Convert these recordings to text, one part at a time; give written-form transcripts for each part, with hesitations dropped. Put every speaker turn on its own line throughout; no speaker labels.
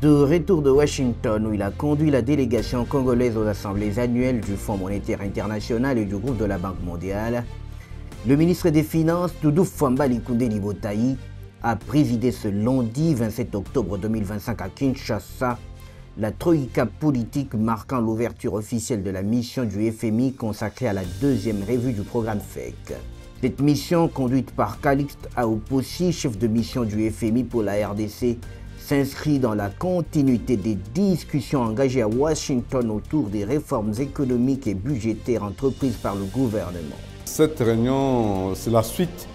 De retour de Washington où il a conduit la délégation congolaise aux assemblées annuelles du Fonds monétaire international et du groupe de la Banque mondiale, le ministre des Finances, Doudou Fwambali Koundéli Botaï, a présidé ce lundi 27 octobre 2025 à Kinshasa la troïka politique marquant l'ouverture officielle de la mission du FMI consacrée à la deuxième revue du programme FEC. Cette mission, conduite par Calixte Aopossi, chef de mission du FMI pour la RDC, s'inscrit dans la continuité des discussions engagées à Washington autour des réformes économiques et budgétaires entreprises par le gouvernement. Cette réunion, c'est la suite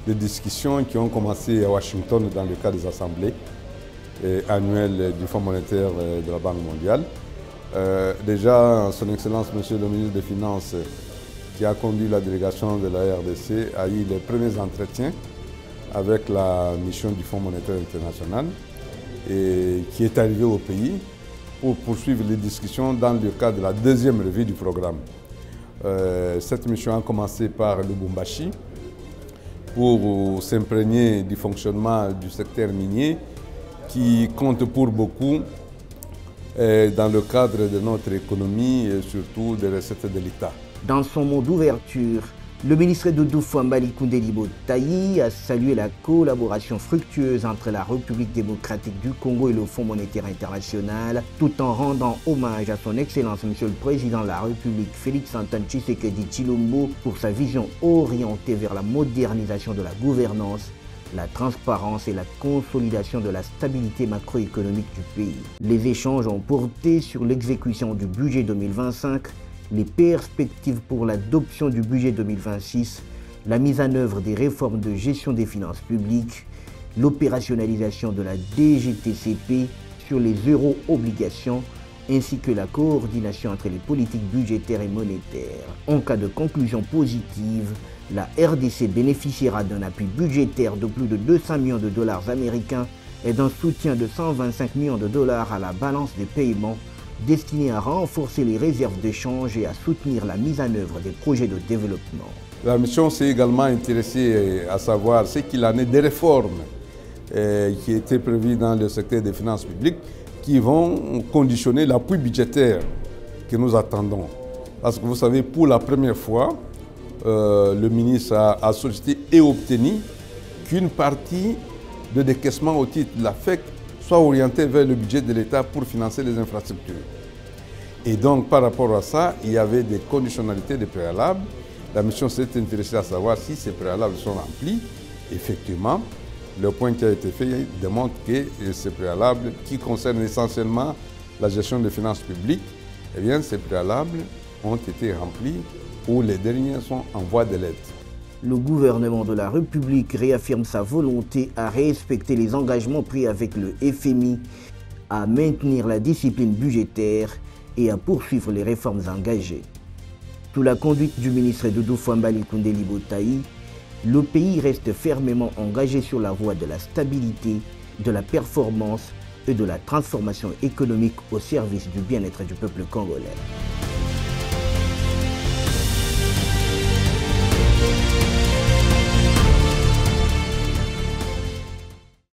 des discussions qui ont commencé à Washington dans le cadre des assemblées annuelles du Fonds monétaire de la Banque mondiale. Déjà, Son Excellence, Monsieur le ministre des Finances, qui a conduit la délégation de la RDC, a eu les premiers entretiens avec la mission du Fonds monétaire international et qui est arrivé au pays pour poursuivre les discussions dans le cadre de la deuxième revue du programme. Cette mission a commencé par Lubumbashi pour s'imprégner du fonctionnement du secteur minier qui compte pour beaucoup dans le cadre de notre économie et surtout des recettes de l'État. Dans son mot d'ouverture, le ministre Doudou Fwambali Koundéli Botaï a salué la collaboration fructueuse entre la République démocratique du Congo et le Fonds monétaire international, tout en rendant hommage à son Excellence Monsieur le Président de la République Félix-Antoine Tshisekedi Tshilombo pour sa vision orientée vers la modernisation de la gouvernance, la transparence et la consolidation de la stabilité macroéconomique du pays. Les échanges ont porté sur l'exécution du budget 2025, les perspectives pour l'adoption du budget 2026, la mise en œuvre des réformes de gestion des finances publiques, l'opérationnalisation de la DGTCP sur les euro-obligations, ainsi que la coordination entre les politiques budgétaires et monétaires. En cas de conclusion positive, la RDC bénéficiera d'un appui budgétaire de plus de 200 millions de dollars américains et d'un soutien de 125 millions de dollars à la balance des paiements, destiné à renforcer les réserves d'échange et à soutenir la mise en œuvre des projets de développement. La mission s'est également intéressée à savoir ce qu'il en est des réformes qui étaient prévues dans le secteur des finances publiques qui vont conditionner l'appui budgétaire que nous attendons. Parce que vous savez, pour la première fois, le ministre a sollicité et obtenu qu'une partie de décaissement au titre de la FEC soit orienté vers le budget de l'État pour financer les infrastructures. Et donc, par rapport à ça, il y avait des conditionnalités, des préalables. La mission s'est intéressée à savoir si ces préalables sont remplis. Effectivement, le point qui a été fait démontre que ces préalables, qui concernent essentiellement la gestion des finances publiques, eh bien, ces préalables ont été remplis ou les derniers sont en voie de l'être. Le gouvernement de la République réaffirme sa volonté à respecter les engagements pris avec le FMI, à maintenir la discipline budgétaire et à poursuivre les réformes engagées. Sous la conduite du ministre Doudou Fwambali Koundéli Botaï, le pays reste fermement engagé sur la voie de la stabilité, de la performance et de la transformation économique au service du bien-être du peuple congolais.